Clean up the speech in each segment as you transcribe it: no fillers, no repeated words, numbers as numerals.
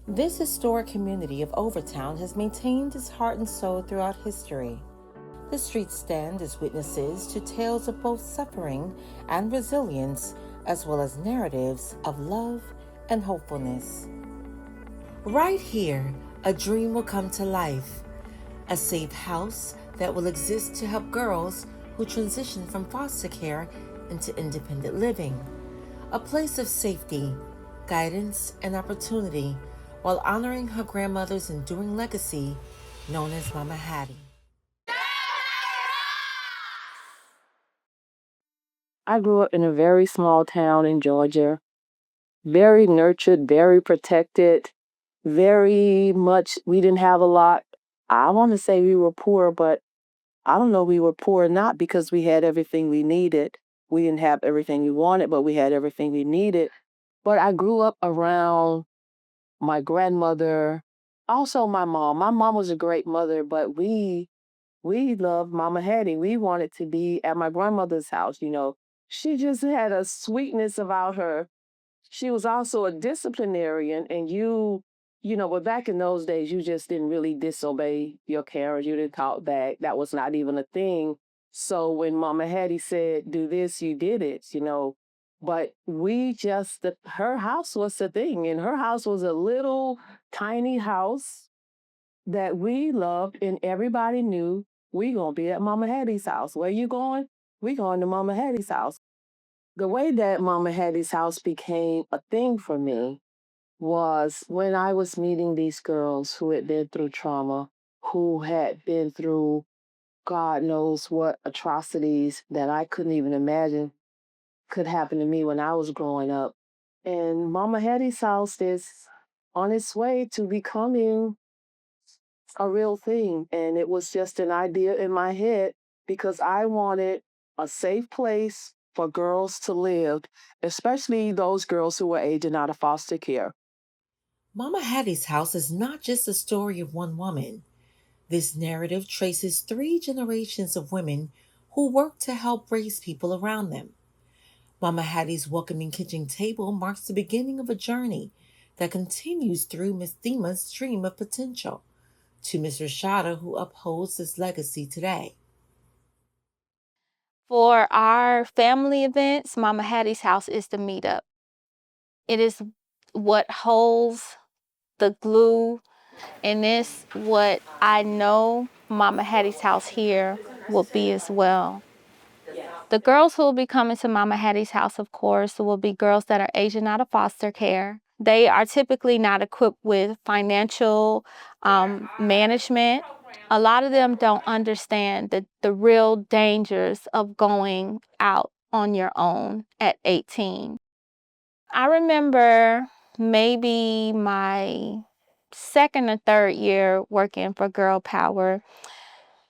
This historic community of Overtown has maintained its heart and soul throughout history. The streets stand as witnesses to tales of both suffering and resilience, as well as narratives of love and hopefulness. Right here, a dream will come to life. A safe house that will exist to help girls who transition from foster care into independent living. A place of safety, guidance, and opportunity while honoring her grandmother's enduring legacy known as Mama Hattie. I grew up in a very small town in Georgia, very nurtured, very protected, very much, we didn't have a lot. I want to say we were poor, but I don't know, we were poor not because we had everything we needed. We didn't have everything we wanted, but we had everything we needed. But I grew up around my grandmother, also my mom. My mom was a great mother, but we loved Mama Hattie. We wanted to be at my grandmother's house. She just had a sweetness about her. She was also a disciplinarian, and but back in those days, you just didn't really disobey your parents. You didn't talk back. That was not even a thing. So when Mama Hattie said, do this, you did it. But her house was the thing, and her house was a little tiny house that we loved, and everybody knew we gonna be at Mama Hattie's house. Where you going? We going to Mama Hattie's house. The way that Mama Hattie's house became a thing for me was when I was meeting these girls who had been through trauma, who had been through God knows what atrocities that I couldn't even imagine could happen to me when I was growing up. And Mama Hattie's house is on its way to becoming a real thing. And it was just an idea in my head because I wanted a safe place for girls to live, especially those girls who were aging out of foster care. Mama Hattie's house is not just a story of one woman. This narrative traces three generations of women who worked to help raise people around them. Mama Hattie's welcoming kitchen table marks the beginning of a journey that continues through Miss Thima's dream of potential to Miss Rashada, who upholds this legacy today. For our family events, Mama Hattie's house is the meetup. It is what holds the glue, and it's what I know Mama Hattie's house here will be as well. The girls who will be coming to Mama Hattie's house, of course, will be girls that are aging out of foster care. They are typically not equipped with financial management. A lot of them don't understand the real dangers of going out on your own at 18. I remember maybe my second or third year working for Girl Power.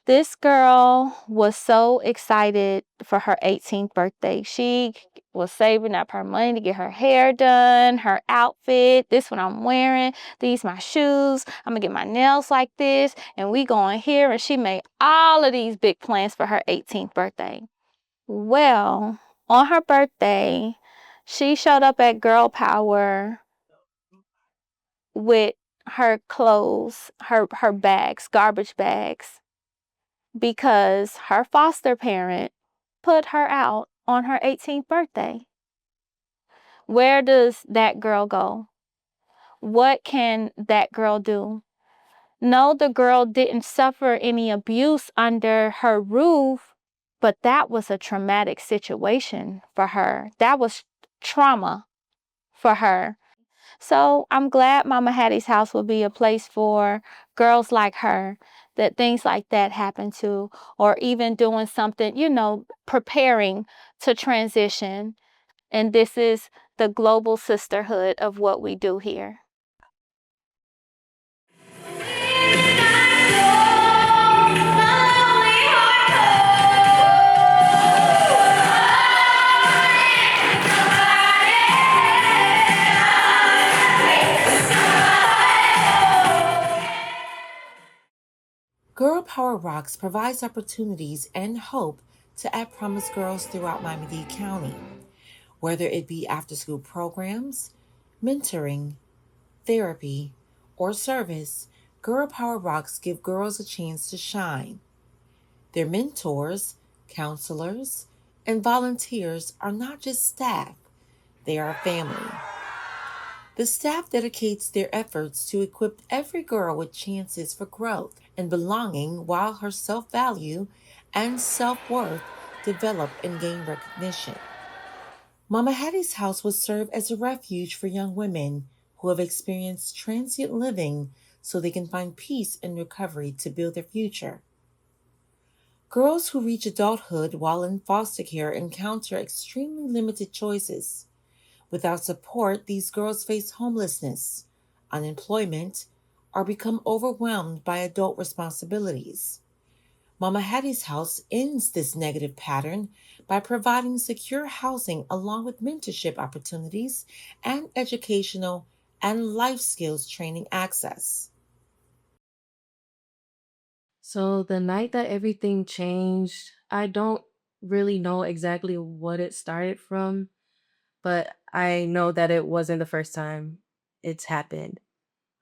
This girl was so excited for her 18th birthday. She was saving up her money to get her hair done, her outfit. This what I'm wearing. These my shoes. I'm gonna get my nails like this, and we going here. And she made all of these big plans for her 18th birthday. Well, on her birthday, she showed up at Girl Power with her clothes, her bags, garbage bags, because her foster parent put her out on her 18th birthday. Where does that girl go? What can that girl do? No, the girl didn't suffer any abuse under her roof, but that was a traumatic situation for her. That was trauma for her. So I'm glad Mama Hattie's house will be a place for girls like her that things like that happen to, or even doing something, preparing to transition. And this is the global sisterhood of what we do here. Girl Power Rocks provides opportunities and hope to at promise girls throughout Miami-Dade County, whether it be after school programs, mentoring, therapy, or service, Girl Power Rocks give girls a chance to shine. Their mentors, counselors, and volunteers are not just staff, they are family. The staff dedicates their efforts to equip every girl with chances for growth and belonging while her self value and self worth develop and gain recognition. Mama Hattie's house will serve as a refuge for young women who have experienced transient living so they can find peace and recovery to build their future. Girls who reach adulthood while in foster care encounter extremely limited choices. Without support, these girls face homelessness, unemployment, or become overwhelmed by adult responsibilities. Mama Hattie's house ends this negative pattern by providing secure housing along with mentorship opportunities and educational and life skills training access. So the night that everything changed, I don't really know exactly what it started from, but I know that it wasn't the first time it's happened.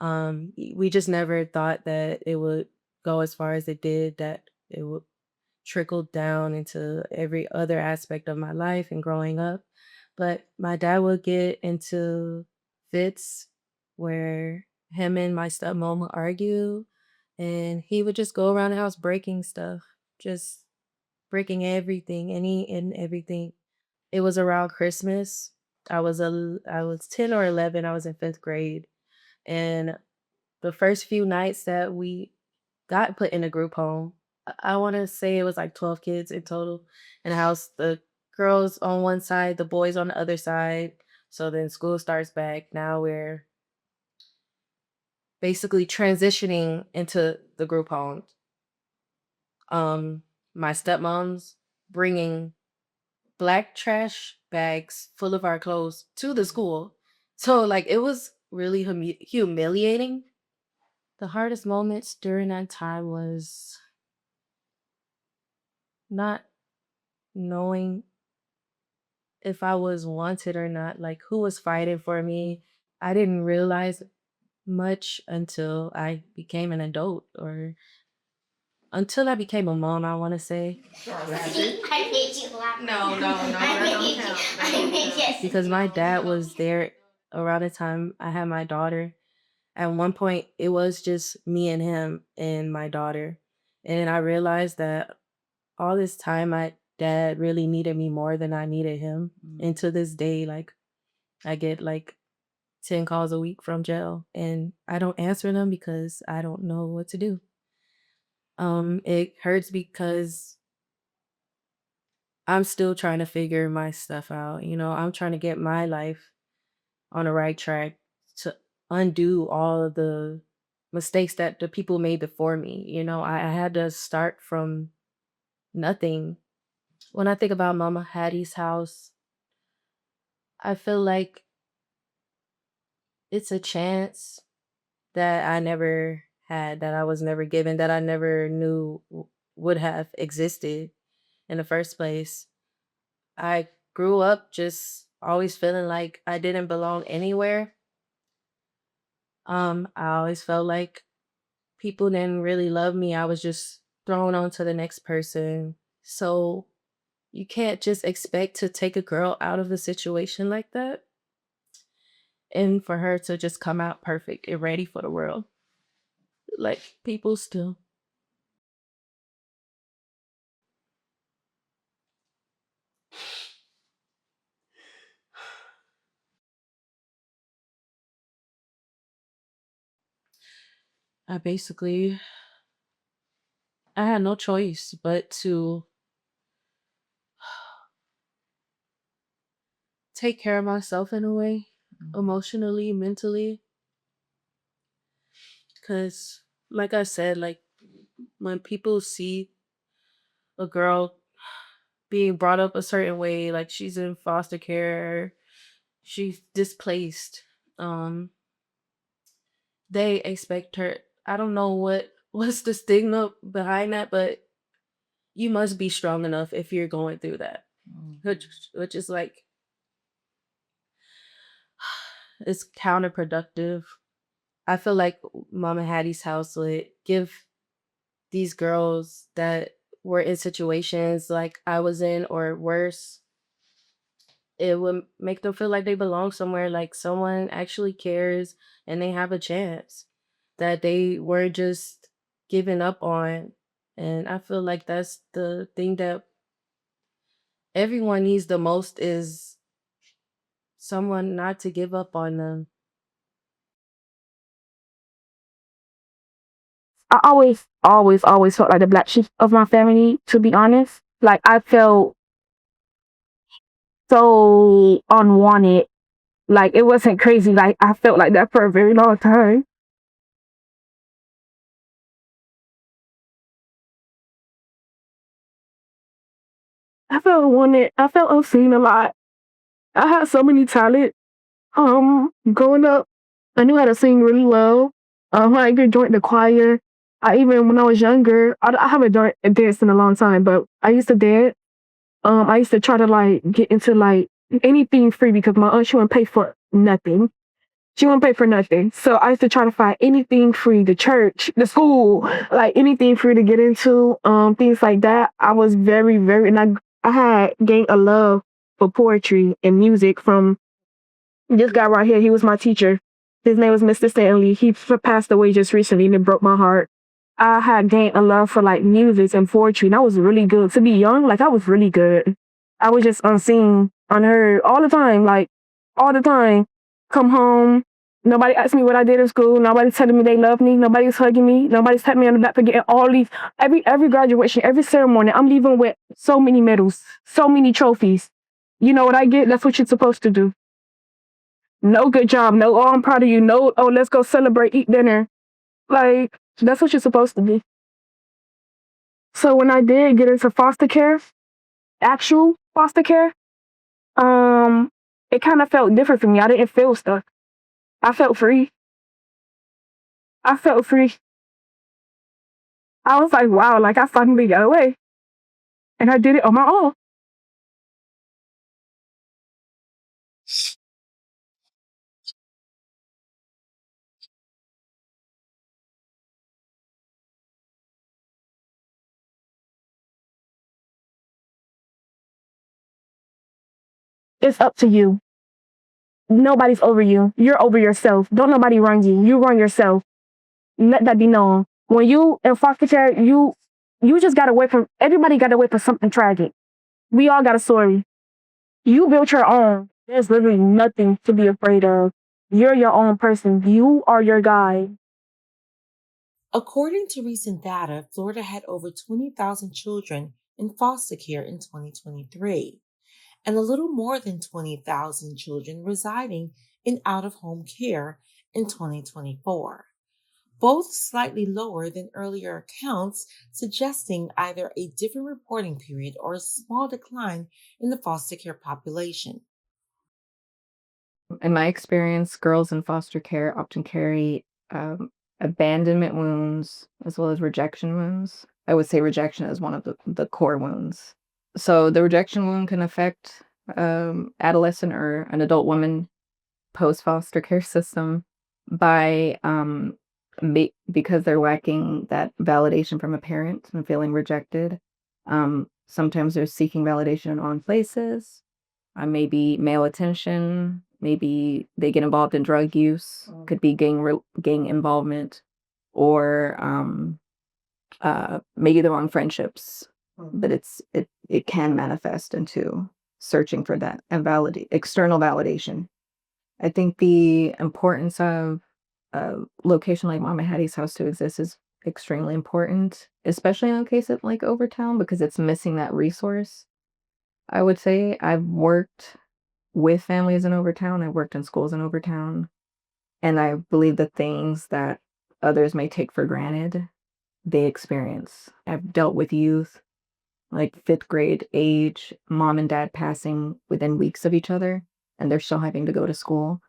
We just never thought that it would go as far as it did, that it would trickle down into every other aspect of my life and growing up. But my dad would get into fits where him and my stepmom would argue, and he would just go around the house breaking stuff, just breaking everything, any and everything. It was around Christmas. I was 10 or 11. I was in 5th grade, and the first few nights that we got put in a group home, I want to say it was like 12 kids in total in the house. The girls on one side, the boys on the other side. So then school starts back. Now we're basically transitioning into the group home. Um, my stepmom's bringing black trash bags full of our clothes to the school. So like it was really humiliating. The hardest moments during that time was not knowing if I was wanted or not, like who was fighting for me. I didn't realize much until I became an adult or until I became a mom, I want to say. I made you laugh. No, no, no, I that don't count. That don't count. Because my dad was there around the time I had my daughter. At one point, it was just me and him and my daughter. And I realized that all this time, my dad really needed me more than I needed him. And to this day, like, I get like 10 calls a week from jail and I don't answer them because I don't know what to do. It hurts because I'm still trying to figure my stuff out. You know, I'm trying to get my life on the right track to undo all of the mistakes that the people made before me. You know, I had to start from nothing. When I think about Mama Hattie's house, I feel like it's a chance that I never had, that I was never given, that I never knew would have existed in the first place. I grew up just always feeling like I didn't belong anywhere. I always felt like people didn't really love me. I was just thrown on to the next person. So you can't just expect to take a girl out of a situation like that and for her to just come out perfect and ready for the world. Like people still. I basically I had no choice but to take care of myself in a way, emotionally, mentally, cuz like I said, like when people see a girl being brought up a certain way, like she's in foster care, she's displaced, um they expect her. I don't know what's the stigma behind that, but you must be strong enough if you're going through that. Which is like it's counterproductive I feel like Mama Hattie's house would give these girls that were in situations like I was in or worse, it would make them feel like they belong somewhere, like someone actually cares and they have a chance, that they weren't just giving up on. And I feel like that's the thing that everyone needs the most, is someone not to give up on them. I always felt like the black sheep of my family, to be honest. Like, I felt so unwanted. Like, it wasn't crazy. Like, I felt like that for a very long time. I felt unwanted. I felt unseen a lot. I had so many talent. Growing up, I knew how to sing really well. I even joined the choir. When I was younger, I haven't danced in a long time, but I used to dance. I used to try to like get into like anything free because my aunt, she wouldn't pay for nothing. She wouldn't pay for nothing. So I used to try to find anything free, the church, the school, like anything free to get into, things like that. I was and I had gained a love for poetry and music from this guy right here. He was my teacher. His name was Mr. Stanley. He passed away just recently and it broke my heart. I had gained a love for like music and poetry, and I was really good. To be young, like I was really good. I was just unseen, unheard all the time, like all the time. Come home, nobody asked me what I did in school. Nobody's telling me they love me. Nobody's hugging me. Nobody's tapping me on the back for getting all these. Every graduation, every ceremony, I'm leaving with so many medals, so many trophies. You know what I get? That's what you're supposed to do. No good job. No, oh, I'm proud of you. No, oh, let's go celebrate, eat dinner. Like, that's what you're supposed to be. So when I did get into foster care, actual foster care, um, it kind of felt different for me. I didn't feel stuck. I felt free. I felt free. I was like, wow, like I finally got away. And I did it on my own. It's up to you. Nobody's over you. You're over yourself. Don't nobody run you. You run yourself. Let that be known. When you in foster care, you just got away from everybody got away from something tragic. We all got a story. You built your own. There's literally nothing to be afraid of. You're your own person. You are your guide. According to recent data, Florida had over 20,000 children in foster care in 2023, and a little more than 20,000 children residing in out of home care in 2024, both slightly lower than earlier accounts, suggesting either a different reporting period or a small decline in the foster care population. In my experience, girls in foster care often carry abandonment wounds as well as rejection wounds. I would say rejection is one of the core wounds. So the rejection wound can affect adolescent or an adult woman post foster care system by because they're lacking that validation from a parent and feeling rejected. Sometimes they're seeking validation in wrong places, maybe male attention, maybe they get involved in drug use, could be gang involvement, or maybe the wrong friendships. But it can manifest into searching for that and external validation. I think the importance of a location like Mama Hattie's house to exist is extremely important, especially in a case of like Overtown, because it's missing that resource. I would say I've worked with families in Overtown. I worked in schools in Overtown, and I believe the things that others may take for granted, they experience. I've dealt with youth, like fifth grade age, mom and dad passing within weeks of each other, and they're still having to go to school.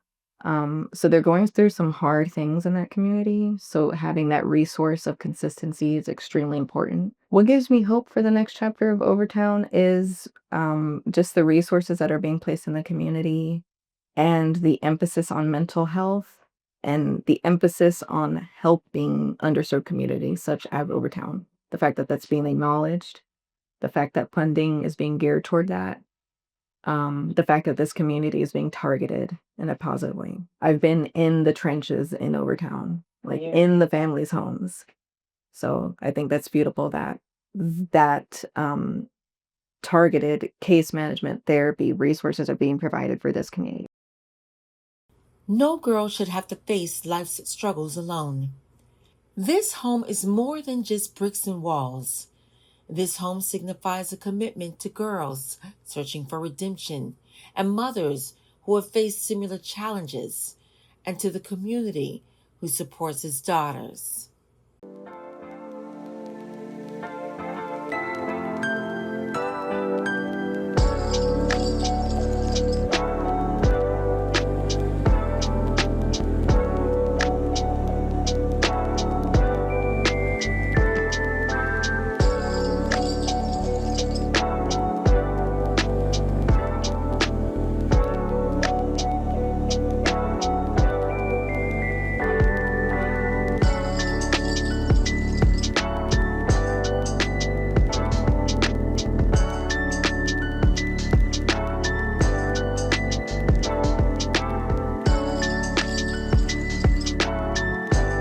So they're going through some hard things in that community. So having that resource of consistency is extremely important. What gives me hope for the next chapter of Overtown is just the resources that are being placed in the community and the emphasis on mental health and the emphasis on helping underserved communities such as Overtown. The fact that that's being acknowledged, the fact that funding is being geared toward that, the fact that this community is being targeted in a positive way. I've been in the trenches in Overtown, like in the families' homes. So I think that's beautiful that targeted case management therapy resources are being provided for this community. No girl should have to face life's struggles alone. This home is more than just bricks and walls. This home signifies a commitment to girls searching for redemption and mothers who have faced similar challenges, and to the community who supports its daughters.